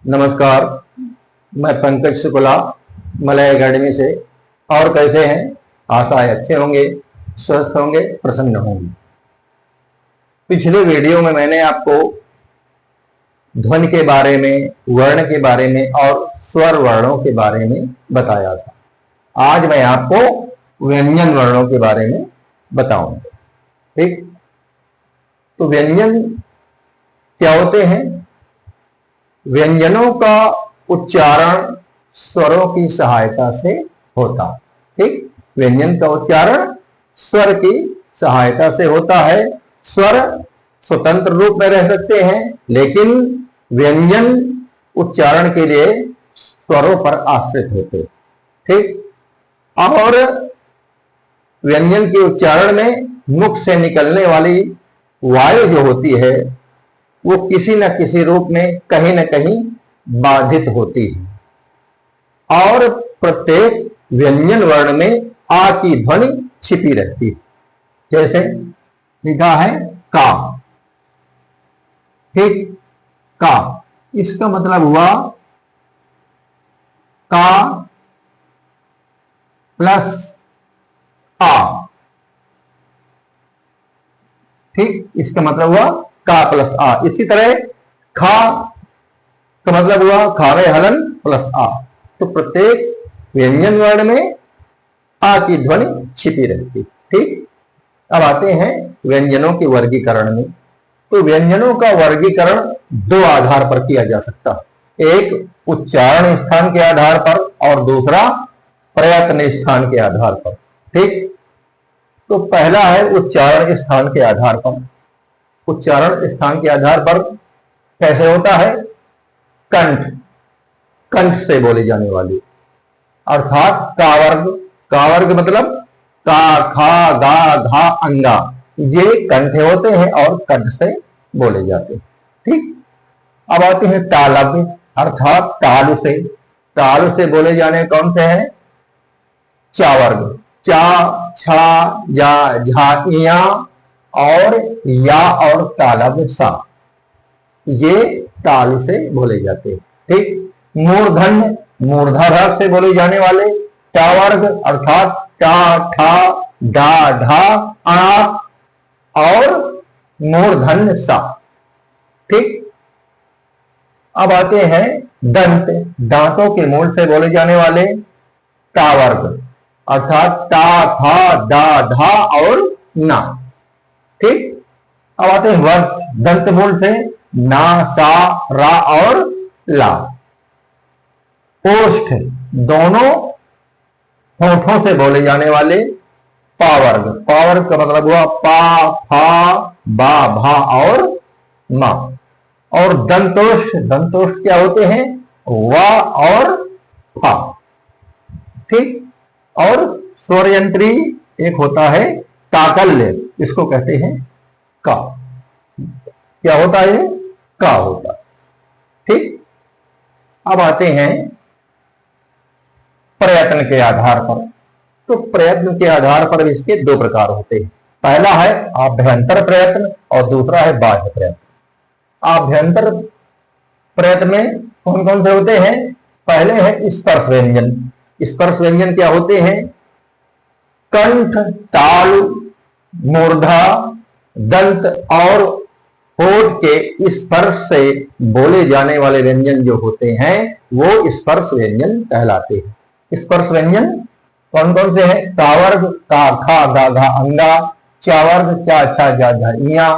नमस्कार, मैं Pankaj Shukla Malay academy से। और कैसे हैं? आशा है अच्छे होंगे, स्वस्थ होंगे, प्रसन्न होंगे। पिछले वीडियो में मैंने आपको ध्वनि के बारे में, वर्ण के बारे में और स्वर वर्णों के बारे में बताया था। आज मैं आपको व्यंजन वर्णों के बारे में बताऊंगा। ठीक, तो व्यंजन क्या होते हैं? व्यंजनों का उच्चारण स्वरों की सहायता से होता है। ठीक, व्यंजन का उच्चारण स्वर की सहायता से होता है। स्वर स्वतंत्र रूप में रह सकते हैं, लेकिन व्यंजन उच्चारण के लिए स्वरों पर आश्रित होते हैं। ठीक, और व्यंजन के उच्चारण में मुख से निकलने वाली वायु जो होती है वो किसी न किसी रूप में कहीं न कहीं बाधित होती है और प्रत्येक व्यंजन वर्ण में आ की ध्वनि छिपी रहती है। जैसे लिखा है का। ठीक, का, इसका मतलब हुआ का प्लस आ। ठीक, इसका मतलब हुआ का प्लस आ। इसी तरह खा का मतलब हुआ खावे हलन प्लस आ। तो प्रत्येक व्यंजन वर्ण में आ की ध्वनि छिपी रहती। ठीक, अब आते हैं व्यंजनों के वर्गीकरण में। तो व्यंजनों का वर्गीकरण दो आधार पर किया जा सकता है, एक उच्चारण स्थान के आधार पर और दूसरा प्रयत्न स्थान के आधार पर। ठीक, तो पहला है उच्चारण स्थान के आधार पर। उच्चारण स्थान के आधार पर कैसे होता है? कंठ, कंठ से बोली जाने वाली, अर्थात का वर्ग। का वर्ग मतलब का, खा, गा, घा, अंगा, ये कंठ होते हैं और कंठ से बोले जाते हैं। ठीक, अब आते हैं तालव्य, अर्थात तालु से। तालु से बोले जाने कौन से हैं? चा वर्ग, चा, छा, जा, झा, इया और या और तालव्य सा, ये तालु से बोले जाते हैं। ठीक, मूर्धन्य, मूर्धाधार से बोले जाने वाले टा वर्ग, अर्थात टा, ठा, डा, ढा, आ और मूर्धन्य सा। ठीक, अब आते हैं दंत, दांतों के मूल से बोले जाने वाले ता वर्ग, अर्थात ता, था, दा, धा और ना। ठीक, अब आते हैं वर्ष, दंत मूल से ना, सा, रा और ला। ओष्ठ, दोनों होठों से बोले जाने वाले पा वर्ग। पा वर्ग का मतलब हुआ पा, फा, बा, भा और मा। और दंतोष्ठ, दंतोष्ठ क्या होते हैं? वा और फा। ठीक, और स्वर यंत्री एक होता है काकल्य, इसको कहते हैं का। क्या होता है? का होता है। ठीक, अब आते हैं प्रयत्न के आधार पर। तो प्रयत्न के आधार पर इसके दो प्रकार होते हैं। पहला है आभ्यंतर प्रयत्न और दूसरा है बाह्य प्रयत्न। आभ्यंतर प्रयत्न में कौन कौन से होते हैं? पहले है स्पर्श व्यंजन। स्पर्श व्यंजन क्या होते हैं? कंठ, तालु, मूर्धा, दंत और होठ के स्पर्श से बोले जाने वाले व्यंजन जो होते हैं वो स्पर्श व्यंजन कहलाते हैं। स्पर्श व्यंजन कौन कौन से हैं? का वर्ग का, खा, गा, घा, अंगा। चा वर्ग चा, छा, जा, झा, इया।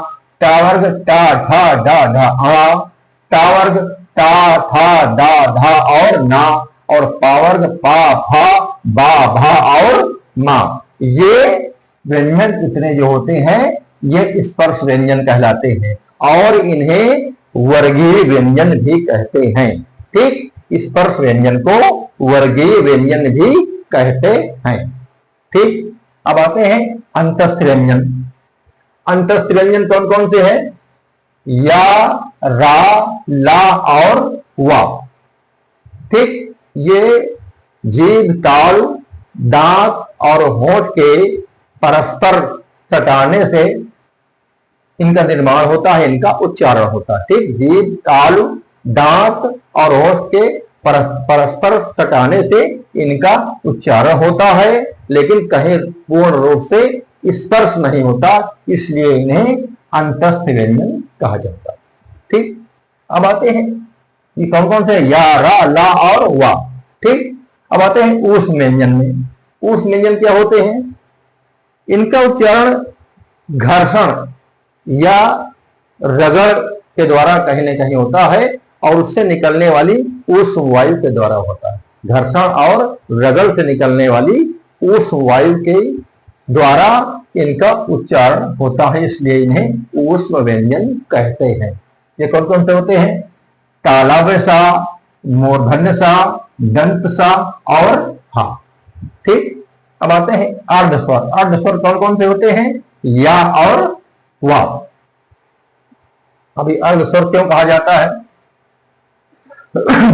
टा वर्ग टा, ठा, डा, ढा, आ। टा वर्ग टा, था, डा, धा और ना। और पा वर्ग पा, फा, बा, भा और मा। ये व्यंजन इतने जो होते हैं ये स्पर्श व्यंजन कहलाते हैं और इन्हें वर्गीय व्यंजन भी कहते हैं। ठीक, स्पर्श व्यंजन को वर्गीय व्यंजन भी कहते हैं। ठीक, अब आते हैं अंतस्थ व्यंजन। अंतस्थ व्यंजन कौन कौन से हैं? या, रा, ला और वा। ठीक, ये जीभ, तालु, दांत और होठ के परस्पर सटाने से इनका निर्माण होता है, इनका उच्चारण होता है। ठीक, जीभ, तालु, दांत और होठ के परस्पर सटाने से इनका उच्चारण होता है, लेकिन कहीं पूर्ण रूप से स्पर्श नहीं होता, इसलिए इन्हें अंतस्थ व्यंजन कहा जाता है। ठीक, अब आते हैं ये कौन कौन से, या, रा, ला और वा। ठीक, अब आते हैं ऊष्म व्यंजन में। ऊष्म व्यंजन क्या होते हैं? इनका उच्चारण घर्षण या रगड़ के द्वारा कहीं न कहीं होता है और उससे निकलने वाली ऊष्म वायु के द्वारा होता है। घर्षण और रगड़ से निकलने वाली ऊष्म वायु के द्वारा इनका उच्चारण होता है, इसलिए इन्हें ऊष्म व्यंजन कहते हैं। ये कौन कौन से होते हैं? तालव्य सा, मूर्धन्य सा, दंत सा और हा। ठीक, अब आते हैं अर्धस्वर। अर्धस्वर कौन कौन से होते हैं? या और वा। अभी अर्धस्वर क्यों कहा जाता है?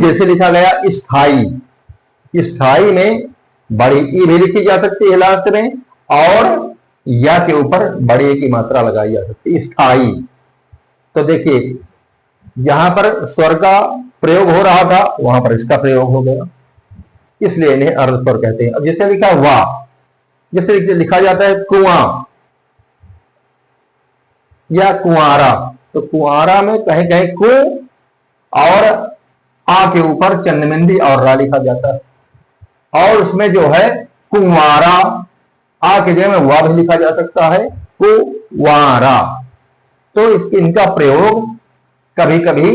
जैसे लिखा गया स्थाई। स्थाई में बड़ी ई भी लिखी जा सकती है लास्ट में, और या के ऊपर बड़ी ए की मात्रा लगाई जा सकती है, स्थाई। तो देखिए जहां पर स्वर का प्रयोग हो रहा था वहां पर इसका प्रयोग हो गया, इसलिए इन्हें अर्धस्वर कहते हैं। अब जैसे लिखा वा, जैसे लिखा जाता है कुआं या कुआरा, तो कुआरा में कहीं कहीं कु और आ के ऊपर चंद्रबिंदी और रा लिखा जाता है, और उसमें जो है कुंवारा, आ के जगह में वा भी लिखा जा सकता है, कुवारा। तो इनका प्रयोग कभी कभी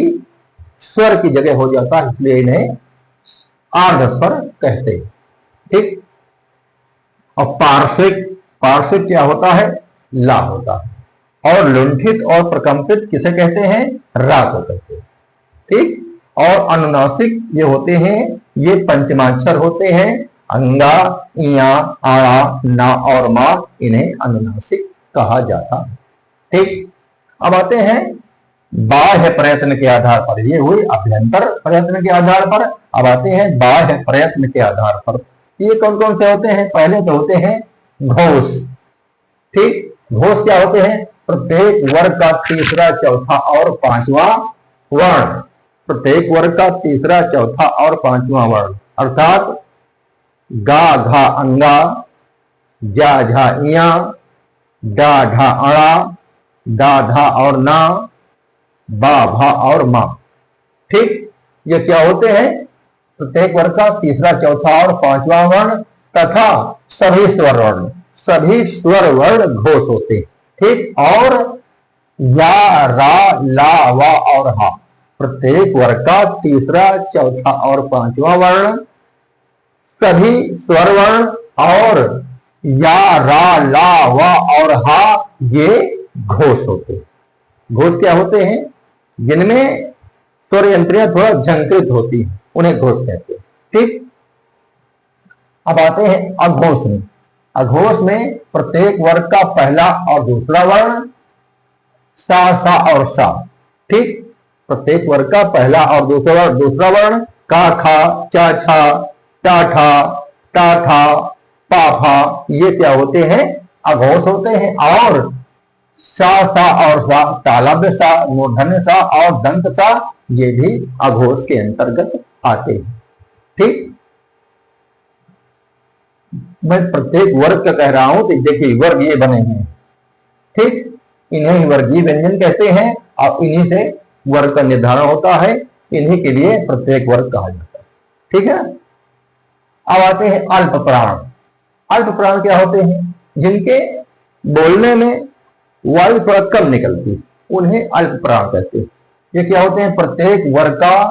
स्वर की जगह हो जाता है, इसलिए इन्हें आर्धस्वर कहते हैं। ठीक, और पार्श्विक, पार्श्विक क्या होता है? ला होता है। और लुंठित और प्रकंपित किसे कहते हैं? रा को कहते हैं। ठीक, और अनुनासिक ये होते हैं, ये पंचमाक्षर होते हैं, अंगा, इया, आड़ा, ना और मा, इन्हें अनुनासिक कहा जाता है। ठीक, अब आते हैं बाह्य प्रयत्न के आधार पर। ये हुई अभ्यंतर प्रयत्न के आधार पर। अब आते हैं बाह्य प्रयत्न के आधार पर। ये कौन कौन से होते हैं? पहले तो होते हैं घोष। ठीक, घोष क्या होते हैं? प्रत्येक वर्ग का तीसरा, चौथा और पांचवा वर्ण। प्रत्येक वर्ग का तीसरा, चौथा और पांचवा वर्ण, अर्थात गा, घा, अंगा, जा, झा, इया, डा, ढा, अड़ा, दा, धा और ना, बा, भा और मा। ठीक, ये क्या होते हैं? प्रत्येक वर्ग का तीसरा, चौथा और पांचवा वर्ण तथा सभी स्वर वर्ण। सभी स्वर वर्ण घोष होते हैं। ठीक, और या, रा, ला, वा और हा, प्रत्येक वर्ग का तीसरा, चौथा और पांचवा वर्ण, सभी स्वर वर्ण, और या, रा, ला, वा और हा ये घोष होते हैं। घोष क्या होते हैं? जिनमें स्वर यंत्रियां थोड़ा झंकृत होती हैं, उन्हें घोष कहते हैं। ठीक, अब आते हैं अघोष में। अघोष में प्रत्येक वर्ग का पहला और दूसरा वर्ण, सा, सा और सा। ठीक, प्रत्येक वर्ग का पहला और दूसरा वर्ण, का, खा, चा, छा, टा, ठा, टा, ठा, पा, फा, ये क्या होते हैं? अघोष होते हैं। और सा, सा और सा, तालव्य सा, मूर्धन्य सा और दंत सा, ये भी अघोष के अंतर्गत आते हैं। ठीक, मैं प्रत्येक वर्ग का कह रहा हूं, तो देखिए वर्ग ये बने हैं। ठीक, इन्हें वर्गीय व्यंजन कहते हैं और इन्हीं से वर्ग का निर्धारण होता है। इन्हीं के लिए प्रत्येक वर्ग कहा जाता है। ठीक है, अब आते हैं अल्प प्राण। अल्प प्राण क्या होते हैं? जिनके बोलने में वायु थोड़ा कम निकलती, उन्हें अल्प प्राण कहते हैं। ये क्या होते हैं? प्रत्येक वर्ग का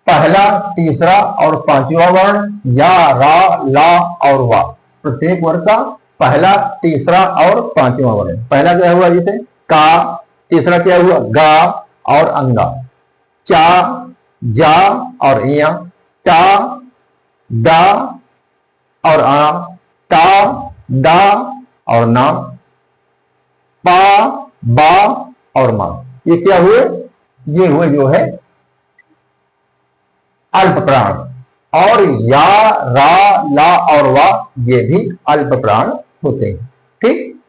पहला, तीसरा और पांचवा वर्ण, या, रा, ला और वा। प्रत्येक वर्ग का पहला, तीसरा और पांचवा वर्ण। पहला क्या हुआ? जैसे का, तीसरा क्या हुआ? गा और अंगा, चा, जा और इया, टा, डा और आ, ता, दा और ना, पा, बा और मा। ये क्या हुए? ये हुए जो है अल्प प्राण। और या, रा, ला और वा ये भी अल्प प्राण होते हैं। ठीक,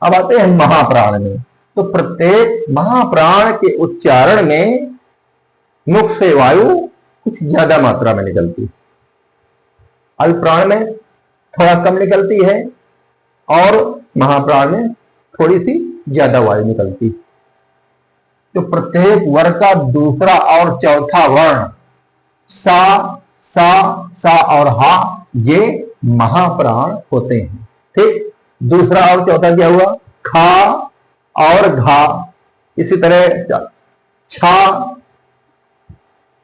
अब आते हैं महाप्राण में। तो प्रत्येक महाप्राण के उच्चारण में मुख से वायु कुछ ज्यादा मात्रा में निकलती, अल्प प्राण में थोड़ा कम निकलती है और महाप्राण में थोड़ी सी ज्यादा वायु निकलती। तो प्रत्येक वर्ग का दूसरा और चौथा वर्ण सा सा सा और हा ये महाप्राण होते हैं। ठीक, दूसरा और चौथा क्या हुआ? खा और घा, इसी तरह छा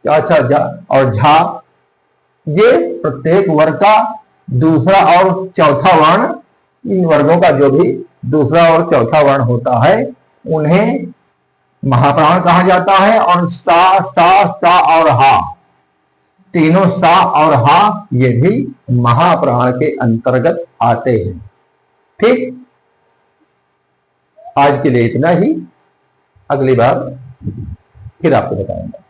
अच्छा जा और झा, ये प्रत्येक वर्ग का दूसरा और चौथा वर्ण, इन वर्गों का जो भी दूसरा और चौथा वर्ण होता है उन्हें महाप्राण कहा जाता है। और सा सा सा और हा, तीनों सा और हा ये भी महाप्राण के अंतर्गत आते हैं। ठीक, आज के लिए इतना ही, अगली बार फिर आपको बताऊंगा।